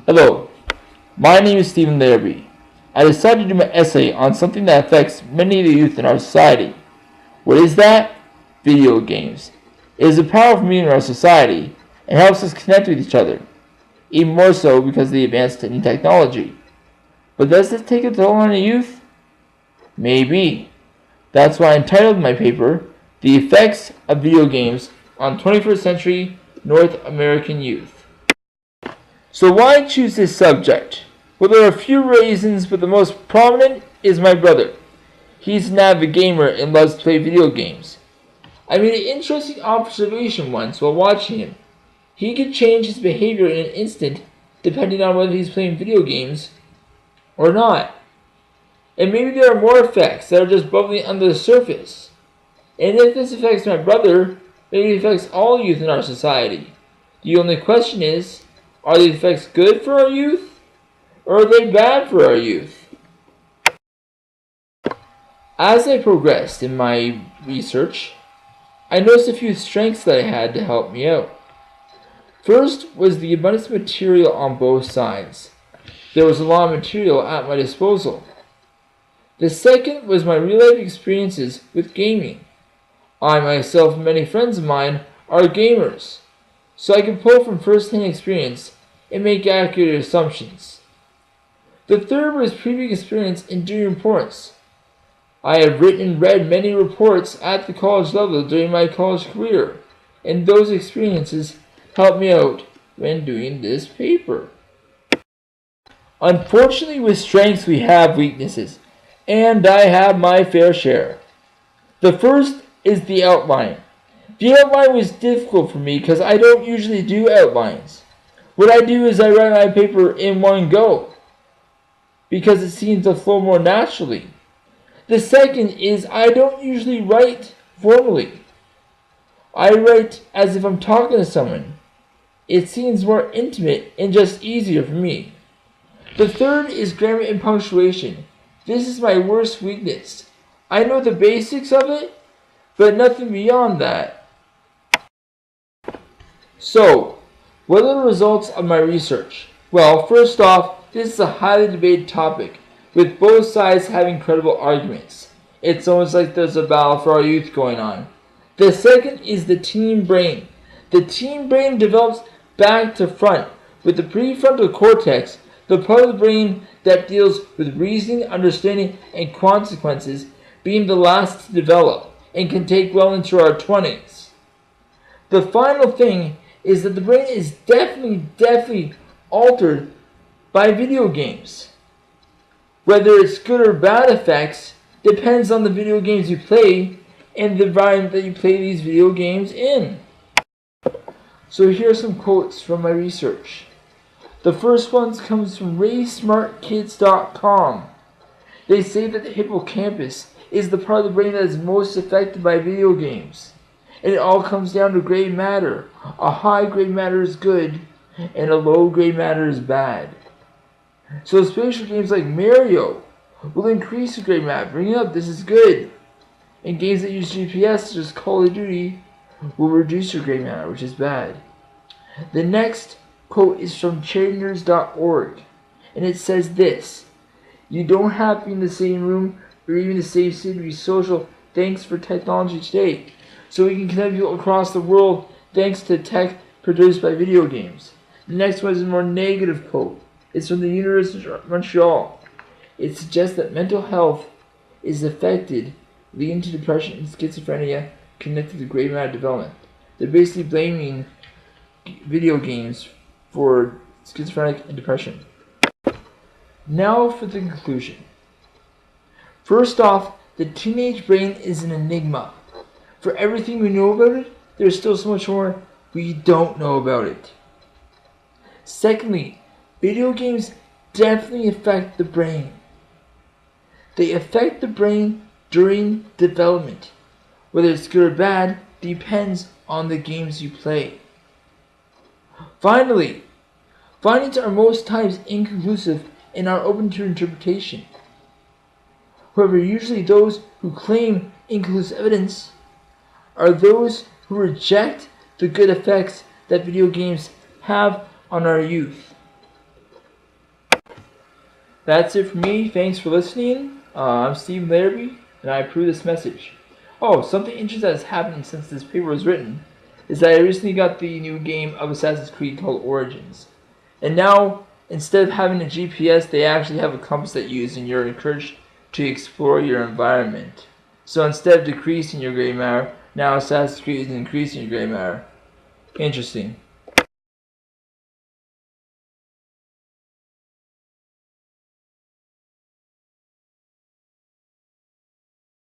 Hello, my name is Stephen Larrabee. I decided to do my essay on something that affects many of the youth in our society. What is that? Video games. It is a powerful medium in our society and helps us connect with each other, even more so because of the advancement in technology. But does this take a toll on the youth? Maybe. That's why I entitled my paper, The Effects of Video Games on 21st Century North American Youth. So why choose this subject? Well, there are a few reasons, but the most prominent is my brother. He's an avid gamer and loves to play video games. I made an interesting observation once while watching him. He could change his behavior in an instant depending on whether he's playing video games or not. And maybe there are more effects that are just bubbling under the surface. And if this affects my brother, maybe it affects all youth in our society. The only question is, are these effects good for our youth, or are they bad for our youth? As I progressed in my research, I noticed a few strengths that I had to help me out. First was the abundance of material on both sides. There was a lot of material at my disposal. The second was my real-life experiences with gaming. I myself and many friends of mine are gamers, so I can pull from first-hand experience and make accurate assumptions. The third was previous experience in doing reports. I have written and read many reports at the college level during my college career, and those experiences helped me out when doing this paper. Unfortunately, with strengths we have weaknesses, and I have my fair share. The first is the outline. The outline was difficult for me because I don't usually do outlines. What I do is I write my paper in one go because it seems to flow more naturally. The second is I don't usually write formally. I write as if I'm talking to someone. It seems more intimate and just easier for me. The third is grammar and punctuation. This is my worst weakness. I know the basics of it, but nothing beyond that. So, what are the results of my research? Well, first off, this is a highly debated topic, with both sides having credible arguments. It's almost like there's a battle for our youth going on. The second is the teen brain. The teen brain develops back to front, with the prefrontal cortex, the part of the brain that deals with reasoning, understanding, and consequences, being the last to develop, and can take well into our 20s. The final thing is that the brain is definitely altered by video games. Whether it's good or bad effects depends on the video games you play and the environment that you play these video games in. So here are some quotes from my research. The first one comes from RaySmartKids.com. They say that the hippocampus is the part of the brain that is most affected by video games. And it all comes down to gray matter. A high gray matter is good, and a low gray matter is bad. So spatial games like Mario will increase the gray matter. Bring it up, this is good. And games that use GPS, such as Call of Duty, will reduce your gray matter, which is bad. The next quote is from charitynerds.org, and it says this: "You don't have to be in the same room or even the same city to be social thanks for technology today. So we can connect people across the world thanks to tech produced by video games." The next one is a more negative quote. It's from the University of Montreal. It suggests that mental health is affected, leading to depression and schizophrenia connected to gray matter development. They're basically blaming video games for schizophrenia and depression. Now for the conclusion. First off, the teenage brain is an enigma. For everything we know about it, there's still so much more we don't know about it. Secondly, video games definitely affect the brain. They affect the brain during development. Whether it's good or bad depends on the games you play. Finally, findings are most times inconclusive and are open to interpretation. However, usually those who claim inconclusive evidence are those who reject the good effects that video games have on our youth. That's it for me. Thanks for listening. I'm Steve Larrabee, and I approve this message. Oh, something interesting that has happened since this paper was written is that I recently got the new game of Assassin's Creed called Origins. And now, instead of having a GPS, they actually have a compass that you use, and you're encouraged to explore your environment. So instead of decreasing your gray matter, now Assassin's Creed is increasing your gray matter. Interesting.